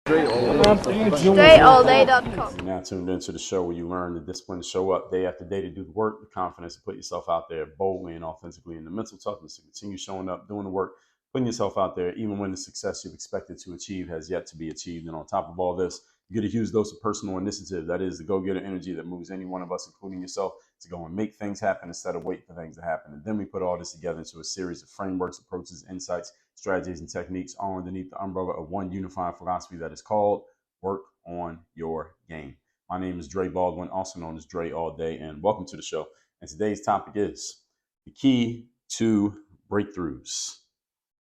DreAllDay.com. You're now tuned into the show where you learn the discipline to show up day after day to do the work, the confidence to put yourself out there boldly and authentically, and the mental toughness to continue showing up, doing the work, putting yourself out there, even when the success you've expected to achieve has yet to be achieved. And on top of all this, you get a huge dose of personal initiative. That is the go-getter energy that moves any one of us, including yourself, to go and make things happen instead of wait for things to happen. And then we put all this together into a series of frameworks, approaches, insights, strategies, and techniques, all underneath the umbrella of one unified philosophy that is called work on your game. My name is Dre Baldwin, also known as Dre All Day, and welcome to the show. And today's topic is the key to breakthroughs.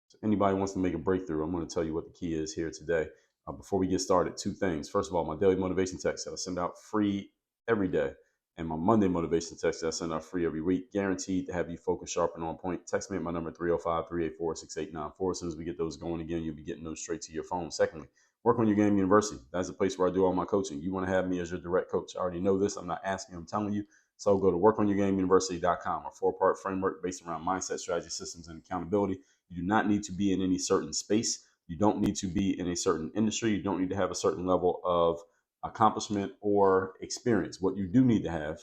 So anybody wants to make a breakthrough, I'm going to tell you what the key is here today. Before we get started, two things. First of all, my daily motivation text that I send out free every day, and my Monday motivation text that I send out free every week, guaranteed to have you focused, sharp, and on point. Text me at my number 305-384-6894. As soon as we get those going again, you'll be getting those straight to your phone. Secondly, Work on Your Game University. That's the place where I do all my coaching. You want to have me as your direct coach. I already know this. I'm not asking, I'm telling you. So go to workonyourgameuniversity.com, a 4-part framework based around mindset, strategy, systems, and accountability. You do not need to be in any certain space. You don't need to be in a certain industry. You don't need to have a certain level of accomplishment or experience. What you do need to have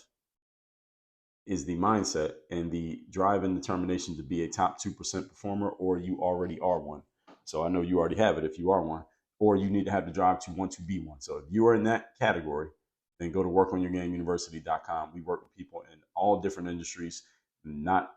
is the mindset and the drive and determination to be a top 2% performer, or you already are one. So I know you already have it if you are one, or you need to have the drive to want to be one. So if you are in that category, then go to workonyourgameuniversity.com. We work with people in all different industries, not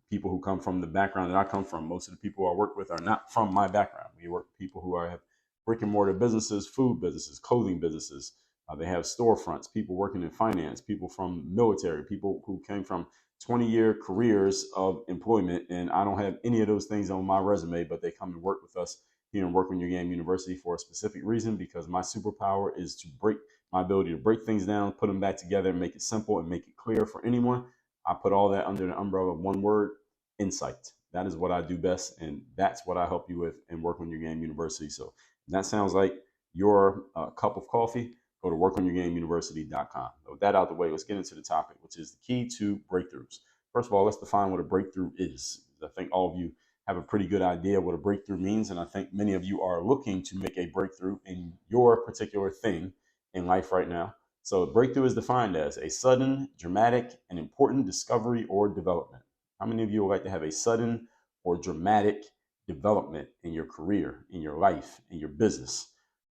people who come from the background that I come from. Most of the people I work with are not from my background. We work with people who have brick and mortar businesses, food businesses, clothing businesses. They have storefronts, people working in finance, people from military, people who came from 20-year careers of employment. And I don't have any of those things on my resume, but they come and work with us here in Work on Your Game University for a specific reason, because my superpower is to break my ability to break things down, put them back together, and make it simple and make it clear for anyone. I put all that under the umbrella of one word: insight. That is what I do best, and that's what I help you with in Work on Your Game University. So that sounds like your cup of coffee. Go to workonyourgameuniversity.com. With that out the way, let's get into the topic, which is the key to breakthroughs. First of all, let's define what a breakthrough is. I think all of you have a pretty good idea what a breakthrough means, and I think many of you are looking to make a breakthrough in your particular thing in life right now. So breakthrough is defined as a sudden, dramatic, and important discovery or development. How many of you would like to have a sudden or dramatic development in your career, in your life, in your business?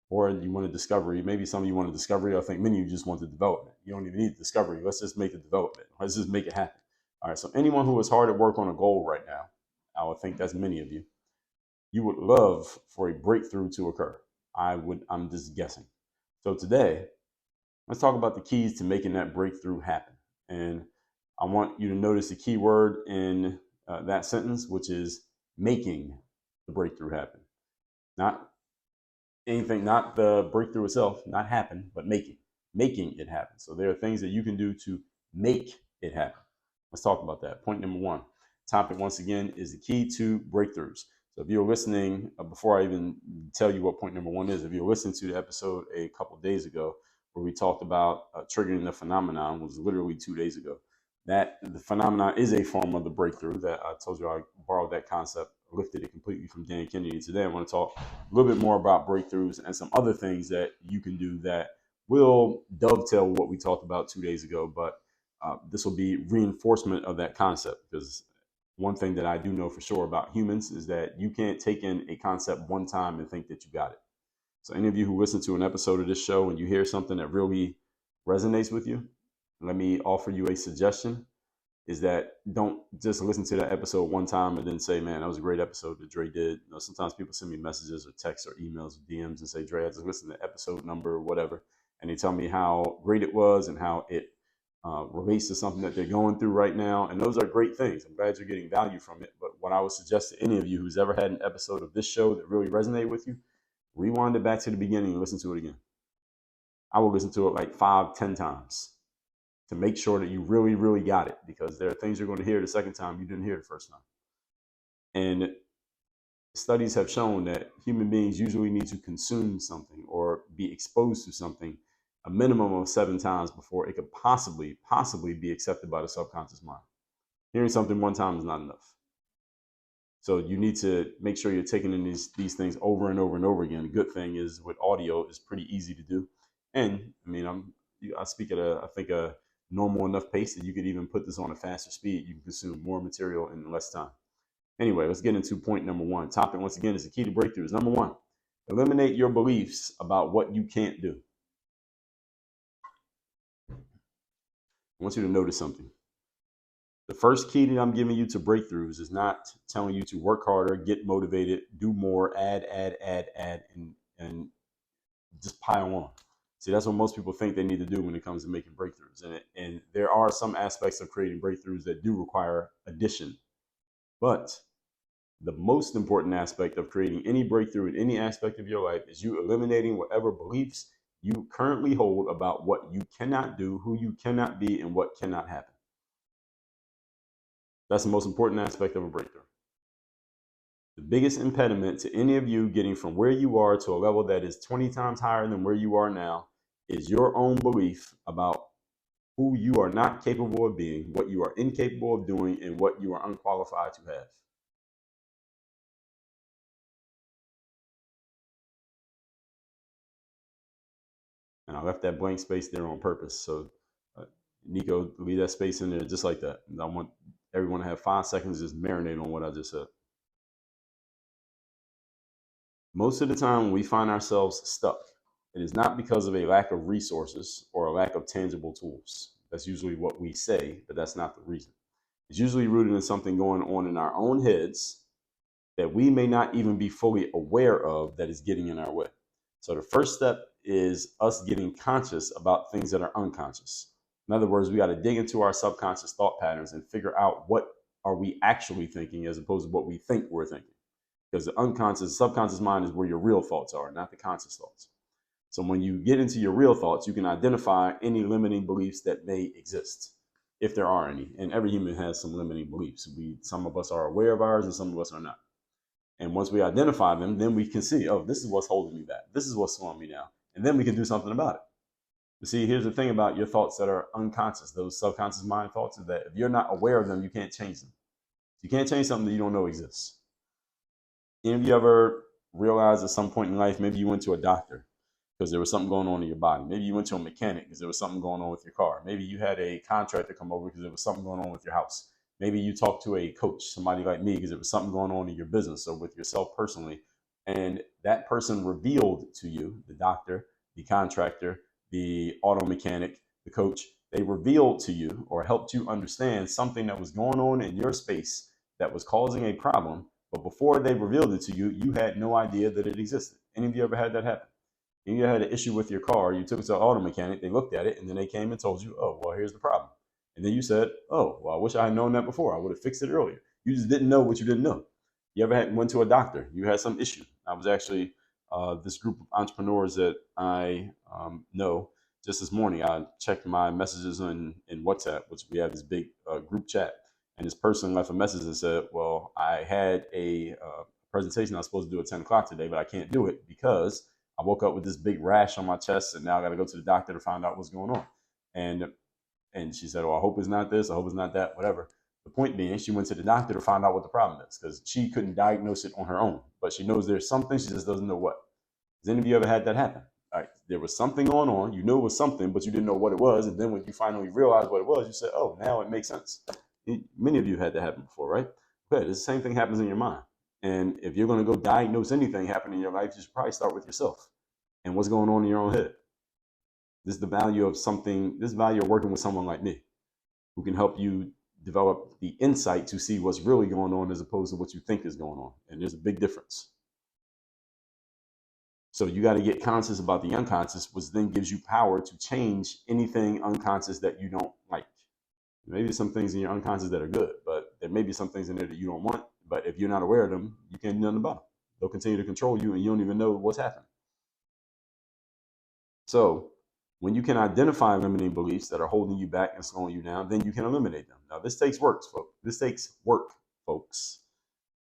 Or you want a discovery? Maybe some of you want a discovery. I think many of you just want the development. You don't even need the discovery. Let's just make the development. Let's just make it happen. All right. So anyone who is hard at work on a goal right now, I would think that's many of you, you would love for a breakthrough to occur. I'm just guessing. So today, let's talk about the keys to making that breakthrough happen. And I want you to notice the key word in that sentence, which is making the breakthrough happen. Not anything, not the breakthrough itself, not happen, but making it happen. So there are things that you can do to make it happen. Let's talk about that. Point number one. Topic, once again, is the key to breakthroughs. So if you're listening, before I even tell you what point number one is, if you're listening to the episode a couple of days ago where we talked about triggering the phenomenon, was literally 2 days ago. That the phenomenon is a form of the breakthrough. That I told you I borrowed that concept, lifted it completely from Dan Kennedy. Today I want to talk a little bit more about breakthroughs and some other things that you can do that will dovetail what we talked about 2 days ago. But this will be reinforcement of that concept, because one thing that I do know for sure about humans is that you can't take in a concept one time and think that you got it. So any of you who listen to an episode of this show and you hear something that really resonates with you, let me offer you a suggestion, is that don't just listen to that episode one time and then say, man, that was a great episode that Dre did. You know, sometimes people send me messages or texts or emails or DMs and say, Dre, I just listened to episode number or whatever. And they tell me how great it was and how it relates to something that they're going through right now. And those are great things. I'm glad you're getting value from it. But what I would suggest to any of you who's ever had an episode of this show that really resonated with you, rewind it back to the beginning and listen to it again. I will listen to it like 5-10 times to make sure that you really, really got it, because there are things you're going to hear the second time you didn't hear the first time. And studies have shown that human beings usually need to consume something or be exposed to something a minimum of 7 times before it could possibly be accepted by the subconscious mind. Hearing something one time is not enough. So you need to make sure you're taking in these things over and over and over again. The good thing is with audio, it's pretty easy to do. And I mean, I speak at I think a normal enough pace that you could even put this on a faster speed. You can consume more material in less time. Anyway, let's get into point number one. Topic, once again, is the key to breakthroughs. Number one, eliminate your beliefs about what you can't do. I want you to notice something. The first key that I'm giving you to breakthroughs is not telling you to work harder, get motivated, do more, add, and just pile on. See, that's what most people think they need to do when it comes to making breakthroughs. And there are some aspects of creating breakthroughs that do require addition. But the most important aspect of creating any breakthrough in any aspect of your life is you eliminating whatever beliefs you currently hold about what you cannot do, who you cannot be, and what cannot happen. That's the most important aspect of a breakthrough. The biggest impediment to any of you getting from where you are to a level that is 20 times higher than where you are now is your own belief about who you are not capable of being, what you are incapable of doing, and what you are unqualified to have. And I left that blank space there on purpose. So, Nico, leave that space in there just like that. And I want everyone to have 5 seconds to just marinate on what I just said. Most of the time when we find ourselves stuck, it is not because of a lack of resources or a lack of tangible tools. That's usually what we say, but that's not the reason. It's usually rooted in something going on in our own heads that we may not even be fully aware of that is getting in our way. So the first step is us getting conscious about things that are unconscious. In other words, we got to dig into our subconscious thought patterns and figure out what are we actually thinking as opposed to what we think we're thinking. Because the unconscious, subconscious mind is where your real thoughts are, not the conscious thoughts. So when you get into your real thoughts, you can identify any limiting beliefs that may exist, if there are any. And every human has some limiting beliefs. Some of us are aware of ours and some of us are not. And once we identify them, then we can see, oh, this is what's holding me back. This is what's slowing me down. And then we can do something about it. You see, here's the thing about your thoughts that are unconscious, those subconscious mind thoughts, is that if you're not aware of them, you can't change them. You can't change something that you don't know exists. Any of you ever realized at some point in life, maybe you went to a doctor because there was something going on in your body. Maybe you went to a mechanic because there was something going on with your car. Maybe you had a contractor come over because there was something going on with your house. Maybe you talked to a coach, somebody like me, because there was something going on in your business or with yourself personally. And that person revealed to you, the doctor, the contractor, the auto mechanic, the coach, they revealed to you or helped you understand something that was going on in your space that was causing a problem. But before they revealed it to you, you had no idea that it existed. Any of you ever had that happen? If you had an issue with your car, you took it to an auto mechanic, they looked at it, and then they came and told you, oh, well, here's the problem. And then you said, oh, well, I wish I had known that before. I would have fixed it earlier. You just didn't know what you didn't know. You ever went to a doctor? You had some issue. I was actually this group of entrepreneurs that I know. Just this morning, I checked my messages in WhatsApp, which we have this big group chat. And this person left a message and said, well, I had a presentation I was supposed to do at 10 o'clock today, but I can't do it because I woke up with this big rash on my chest and now I got to go to the doctor to find out what's going on. And she said, well, I hope it's not this. I hope it's not that, whatever. The point being, she went to the doctor to find out what the problem is because she couldn't diagnose it on her own. But she knows there's something. She just doesn't know what. Has any of you ever had that happen? All right, there was something going on. You knew it was something, but you didn't know what it was. And then when you finally realized what it was, you said, oh, now it makes sense. Many of you had that happen before, right? But the same thing happens in your mind. And if you're going to go diagnose anything happening in your life, you should probably start with yourself and what's going on in your own head. This is the value of something, this is the value of working with someone like me who can help you develop the insight to see what's really going on as opposed to what you think is going on. And there's a big difference. So you got to get conscious about the unconscious, which then gives you power to change anything unconscious that you don't like. Maybe some things in your unconscious that are good, but there may be some things in there that you don't want. But if you're not aware of them, you can't do nothing about them. They'll continue to control you and you don't even know what's happening. So when you can identify limiting beliefs that are holding you back and slowing you down, then you can eliminate them. Now, this takes work, folks. This takes work, folks,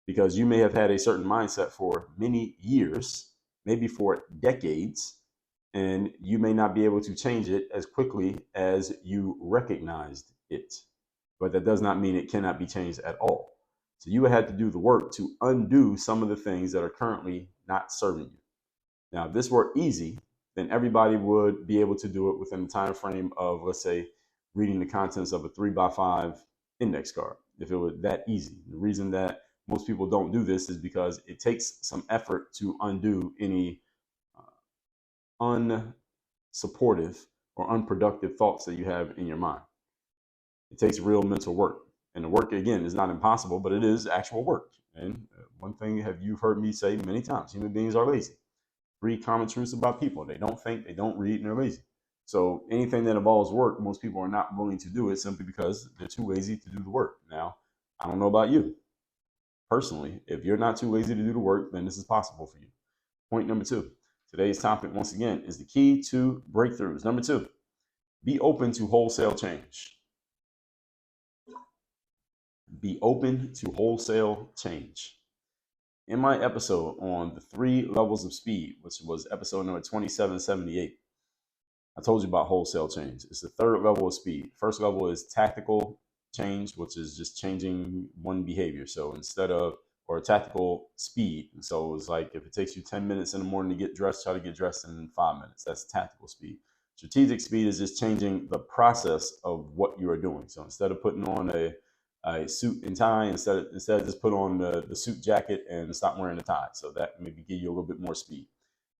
because you may have had a certain mindset for many years, maybe for decades, and you may not be able to change it as quickly as you recognized it. But that does not mean it cannot be changed at all. So you would have to do the work to undo some of the things that are currently not serving you. Now, if this were easy, then everybody would be able to do it within the time frame of, let's say, reading the contents of a 3x5 index card. If it were that easy. The reason that most people don't do this is because it takes some effort to undo any unsupportive or unproductive thoughts that you have in your mind. It takes real mental work. And the work, again, is not impossible, but it is actual work. And one thing you've heard me say many times, human beings are lazy. 3 common truths about people: they don't think, they don't read, and they're lazy. So anything that involves work, most people are not willing to do it simply because they're too lazy to do the work. Now, I don't know about you. Personally, if you're not too lazy to do the work, then this is possible for you. Point number 2. Today's topic, once again, is the key to breakthroughs. Number 2, be open to wholesale change. Be open to wholesale change. In my episode on the 3 levels of speed, which was episode number 2778, I told you about wholesale change. It's the 3rd level of speed. First level is tactical change, which is just changing one behavior. So instead of, or tactical speed. And so it's like if it takes you 10 minutes in the morning to get dressed, try to get dressed in 5 minutes. That's tactical speed. Strategic speed is just changing the process of what you are doing. So instead of putting on a suit and tie, instead just put on the suit jacket and stop wearing the tie. So that maybe give you a little bit more speed.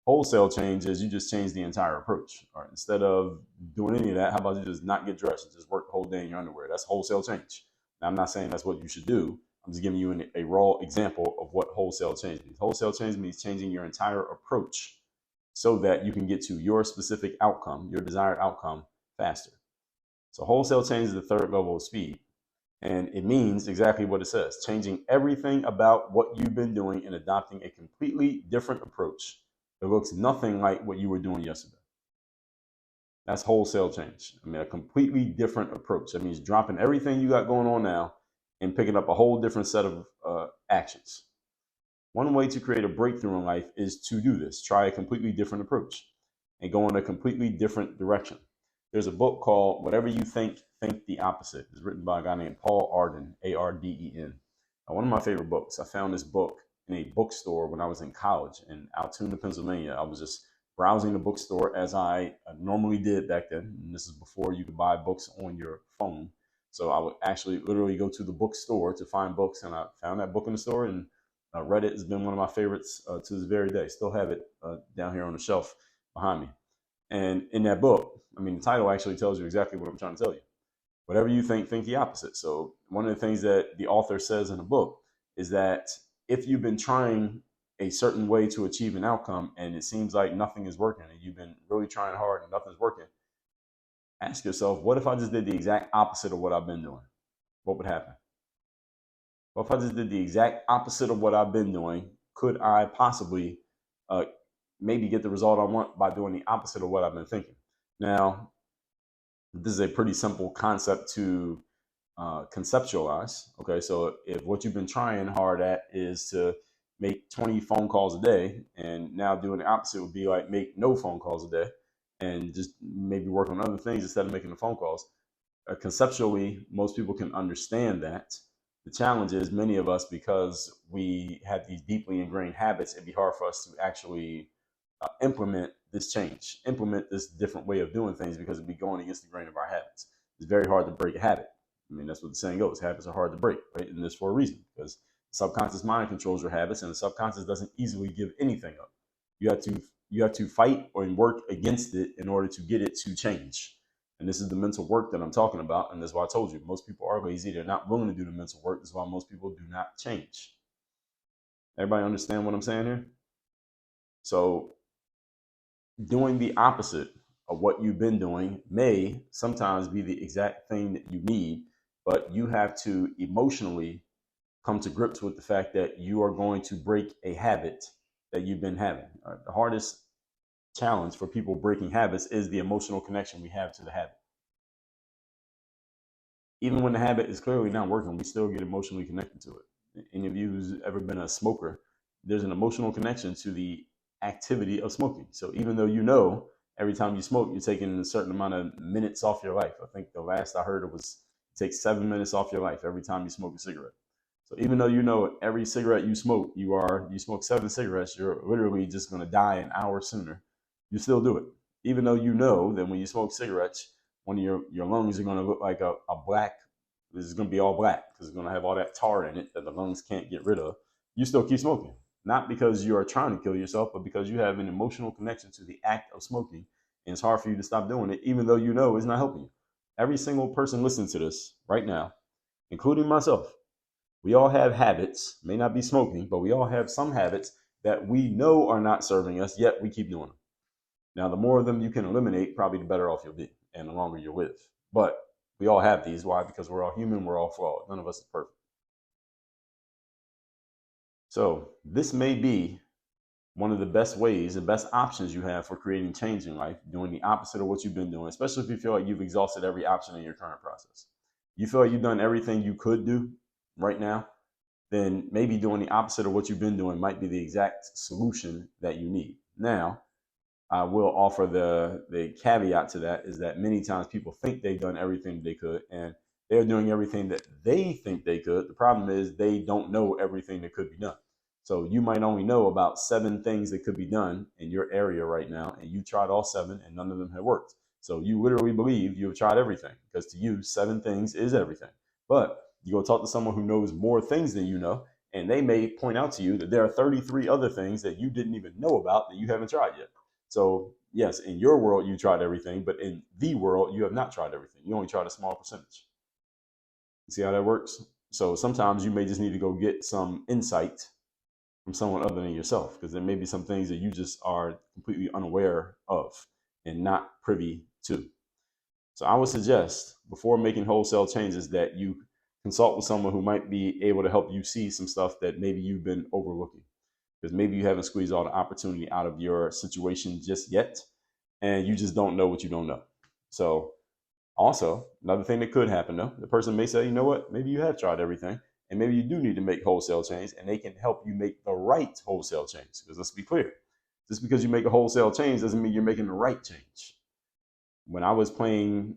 Wholesale change is you just change the entire approach. All right, instead of doing any of that, how about you just not get dressed and just work the whole day in your underwear? That's wholesale change. Now, I'm not saying that's what you should do. I'm just giving you a raw example of what wholesale change means. Wholesale change means changing your entire approach so that you can get to your specific outcome, your desired outcome, faster. So wholesale change is the 3rd level of speed. And it means exactly what it says: changing everything about what you've been doing and adopting a completely different approach that looks nothing like what you were doing yesterday. That's wholesale change. I mean, a completely different approach. That means dropping everything you got going on now and picking up a whole different set of actions. One way to create a breakthrough in life is to do this. Try a completely different approach and go in a completely different direction. There's a book called Whatever You Think, Think the Opposite. It's written by a guy named Paul Arden, Arden. One of my favorite books. I found this book in a bookstore when I was in college in Altoona, Pennsylvania. I was just browsing the bookstore as I normally did back then. And this is before you could buy books on your phone. So I would actually literally go to the bookstore to find books, and I found that book in the store and read it. It's been one of my favorites to this very day. Still have it down here on the shelf behind me. And in that book, I mean, the title actually tells you exactly what I'm trying to tell you. Whatever you think, think the opposite. So one of the things that the author says in the book is that if you've been trying a certain way to achieve an outcome and it seems like nothing is working and you've been really trying hard and nothing's working, ask yourself, what if I just did the exact opposite of what I've been doing? What would happen? What if I just did the exact opposite of what I've been doing? Could I possibly maybe get the result I want by doing the opposite of what I've been thinking? Now, this is a pretty simple concept to conceptualize. Okay, so if what you've been trying hard at is to make 20 phone calls a day, and now doing the opposite would be like make no phone calls a day and just maybe work on other things instead of making the phone calls. Conceptually, most people can understand that. The challenge is many of us, because we have these deeply ingrained habits, it'd be hard for us to actually implement this change, implement this different way of doing things, because it'd be going against the grain of our habits. It's very hard to break a habit. I mean, that's what the saying goes: habits are hard to break, right? And this for a reason, because the subconscious mind controls your habits, and the subconscious doesn't easily give anything up. You have to fight or work against it in order to get it to change. And this is the mental work that I'm talking about. And that's why I told you, most people are lazy. They're not willing to do the mental work. That's why most people do not change. Everybody understand what I'm saying here? So doing the opposite of what you've been doing may sometimes be the exact thing that you need, but you have to emotionally come to grips with the fact that you are going to break a habit that you've been having. The hardest challenge for people breaking habits is the emotional connection we have to the habit. Even when the habit is clearly not working, we still get emotionally connected to it. Any of you who's ever been a smoker, there's an emotional connection to the activity of smoking. So even though you know every time you smoke, you're taking a certain amount of minutes off your life. I think the last I heard it was it takes 7 minutes off your life every time you smoke a cigarette. So even though you know every cigarette you smoke, you smoke 7 cigarettes, you're literally just going to die an hour sooner. You still do it, even though you know that when you smoke cigarettes, one of your lungs are going to look like a black. This is going to be all black because it's going to have all that tar in it that the lungs can't get rid of. You still keep smoking, not because you are trying to kill yourself, but because you have an emotional connection to the act of smoking, and it's hard for you to stop doing it, even though you know it's not helping you. Every single person listening to this right now, including myself, we all have habits, may not be smoking, but we all have some habits that we know are not serving us, yet we keep doing them. Now, the more of them you can eliminate, probably the better off you'll be and the longer you'll live. But we all have these. Why? Because we're all human, we're all flawed. None of us is perfect. So, this may be one of the best ways, the best options you have for creating change in life, doing the opposite of what you've been doing, especially if you feel like you've exhausted every option in your current process. You feel like you've done everything you could do right now, then maybe doing the opposite of what you've been doing might be the exact solution that you need. Now, I will offer the caveat to that is that many times people think they've done everything they could and they're doing everything that they think they could. The problem is they don't know everything that could be done. So you might only know about 7 things that could be done in your area right now, and you tried all 7 and none of them have worked. So you literally believe you've tried everything because to you, 7 things is everything. But you go talk to someone who knows more things than you know, and they may point out to you that there are 33 other things that you didn't even know about that you haven't tried yet. So yes, in your world, you tried everything, but in the world, you have not tried everything. You only tried a small percentage. You see how that works? So sometimes you may just need to go get some insight from someone other than yourself, because there may be some things that you just are completely unaware of and not privy to. So I would suggest before making wholesale changes that you consult with someone who might be able to help you see some stuff that maybe you've been overlooking, because maybe you haven't squeezed all the opportunity out of your situation just yet, and you just don't know what you don't know. So also, another thing that could happen though, the person may say, you know what, maybe you have tried everything, and maybe you do need to make wholesale change, and they can help you make the right wholesale change. Because let's be clear, just because you make a wholesale change doesn't mean you're making the right change. When I was playing,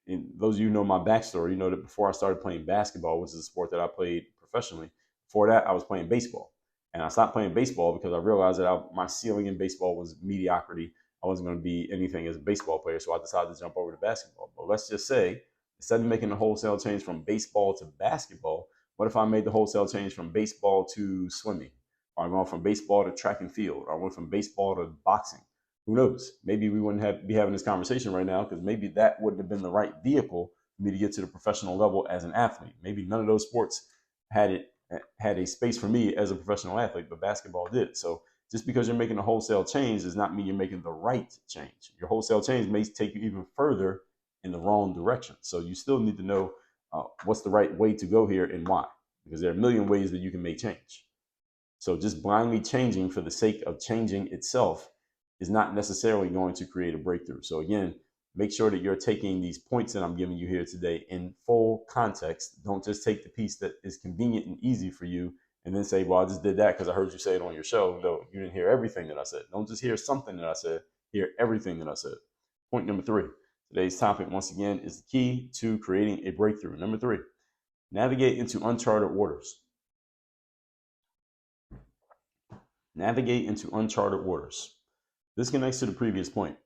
and those of you who know my backstory, you know that before I started playing basketball, which is a sport that I played professionally, before that I was playing baseball. And I stopped playing baseball because I realized that my ceiling in baseball was mediocrity. I wasn't going to be anything as a baseball player, so I decided to jump over to basketball. But let's just say, instead of making the wholesale change from baseball to basketball, what if I made the wholesale change from baseball to swimming? Or I went from baseball to track and field, or I went from baseball to boxing? Who knows? Maybe we wouldn't be having this conversation right now because maybe that wouldn't have been the right vehicle for me to get to the professional level as an athlete. Maybe none of those sports had a space for me as a professional athlete, but basketball did. So just because you're making a wholesale change does not mean you're making the right change. Your wholesale change may take you even further in the wrong direction. So you still need to know what's the right way to go here and why, because there are a million ways that you can make change. So just blindly changing for the sake of changing itself is not necessarily going to create a breakthrough. So again, make sure that you're taking these points that I'm giving you here today in full context. Don't just take the piece that is convenient and easy for you and then say, well, I just did that because I heard you say it on your show. No, you didn't hear everything that I said. Don't just hear something that I said, hear everything that I said. Point number 3. Today's topic, once again, is the key to creating a breakthrough. Number 3, navigate into uncharted waters. Navigate into uncharted waters. This connects to the previous point,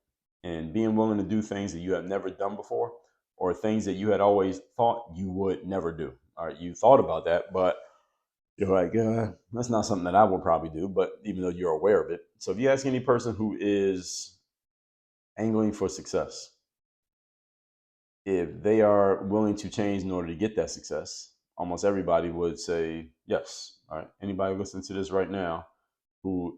and being willing to do things that you have never done before, or things that you had always thought you would never do. All right, you thought about that, but you're like, that's not something that I would probably do, but even though you're aware of it. So if you ask any person who is angling for success, if they are willing to change in order to get that success, almost everybody would say yes. All right, anybody listening to this right now who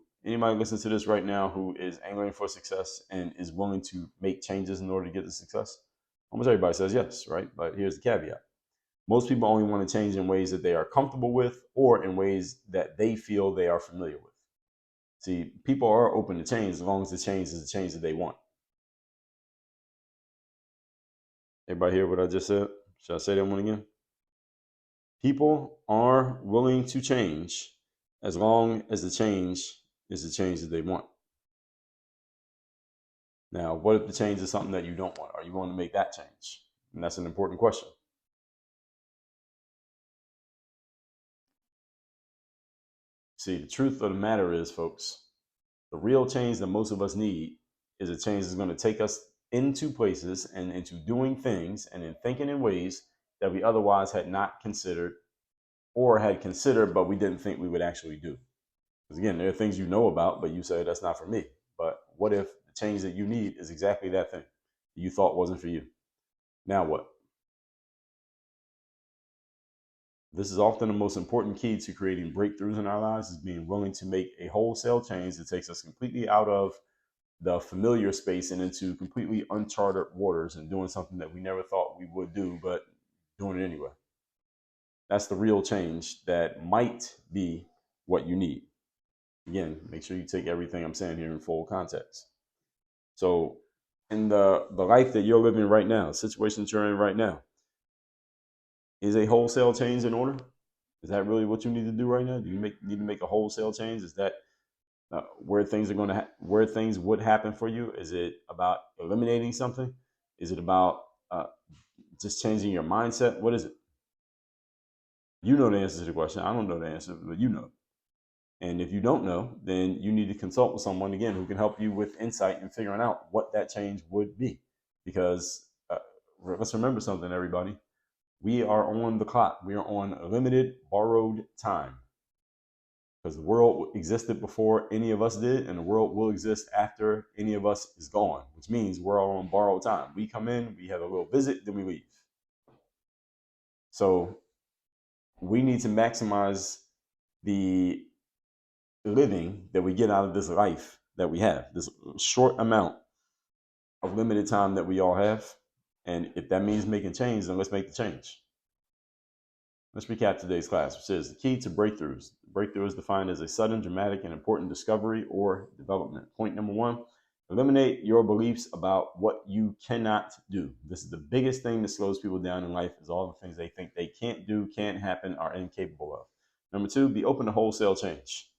is angling for success and is willing to make changes in order to get the success? Almost everybody says yes, right? But here's the caveat. Most people only want to change in ways that they are comfortable with or in ways that they feel they are familiar with. See, people are open to change as long as the change is the change that they want. Everybody hear what I just said? Should I say that one again? People are willing to change as long as the change is the change that they want. Now, what if the change is something that you don't want? Are you willing to make that change? And that's an important question. See, the truth of the matter is, folks, the real change that most of us need is a change that's going to take us into places and into doing things and in thinking in ways that we otherwise had not considered or had considered, but we didn't think we would actually do. Because again, there are things you know about, but you say that's not for me. But what if the change that you need is exactly that thing you thought wasn't for you? Now what? This is often the most important key to creating breakthroughs in our lives, is being willing to make a wholesale change that takes us completely out of the familiar space and into completely unchartered waters and doing something that we never thought we would do, but doing it anyway. That's the real change that might be what you need. Again, make sure you take everything I'm saying here in full context. So in the life that you're living right now, the situation that you're in right now, is a wholesale change in order? Is that really what you need to do right now? Do you need to make a wholesale change? Is that where things are going to where things would happen for you? Is it about eliminating something? Is it about just changing your mindset? What is it? You know the answer to the question. I don't know the answer, but you know. And if you don't know, then you need to consult with someone, again, who can help you with insight and figuring out what that change would be. Because let's remember something, everybody. We are on the clock. We are on limited borrowed time. Because the world existed before any of us did, and the world will exist after any of us is gone, which means we're all on borrowed time. We come in, we have a little visit, then we leave. So we need to maximize the living that we get out of this life that we have, this short amount of limited time that we all have. And if that means making change, then let's make the change. Let's recap today's class, which is the key to breakthroughs. Breakthrough is defined as a sudden, dramatic, and important discovery or development. Point number one, eliminate your beliefs about what you cannot do. This is the biggest thing that slows people down in life, is all the things they think they can't do, can't happen, are incapable of. Number two, be open to wholesale change.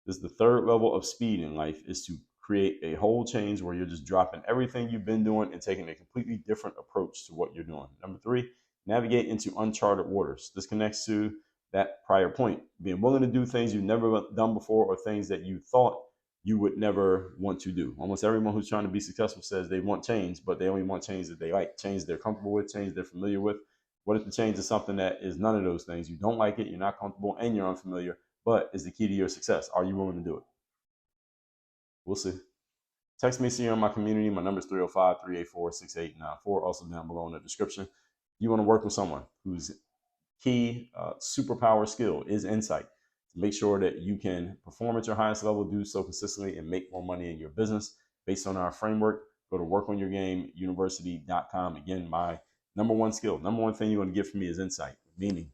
This is the third level of speed in life, is to create a whole change where you're just dropping everything you've been doing and taking a completely different approach to what you're doing. Number three, navigate into uncharted waters. This connects to that prior point, being willing to do things you've never done before or things that you thought you would never want to do. Almost everyone who's trying to be successful says they want change, but they only want change that they like, change they're comfortable with, change they're familiar with. What if the change is something that is none of those things? You don't like it, you're not comfortable, and you're unfamiliar, but is the key to your success. Are you willing to do it? We'll see. Text me, see you in my community. My number is 305-384-6894. Also down below in the description. You want to work with someone whose key superpower skill is insight, to make sure that you can perform at your highest level, do so consistently, and make more money in your business based on our framework. Go to workonyourgameuniversity.com. Again, my number one skill, number one thing you're going to get from me is insight, meaning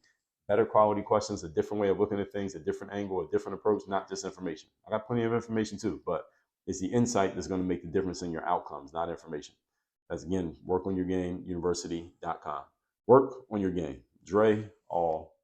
better quality questions, a different way of looking at things, a different angle, a different approach, not just information. I got plenty of information too, but it's the insight that's going to make the difference in your outcomes, not information. That's, again, workonyourgameuniversity.com. Work on your game. Dre, all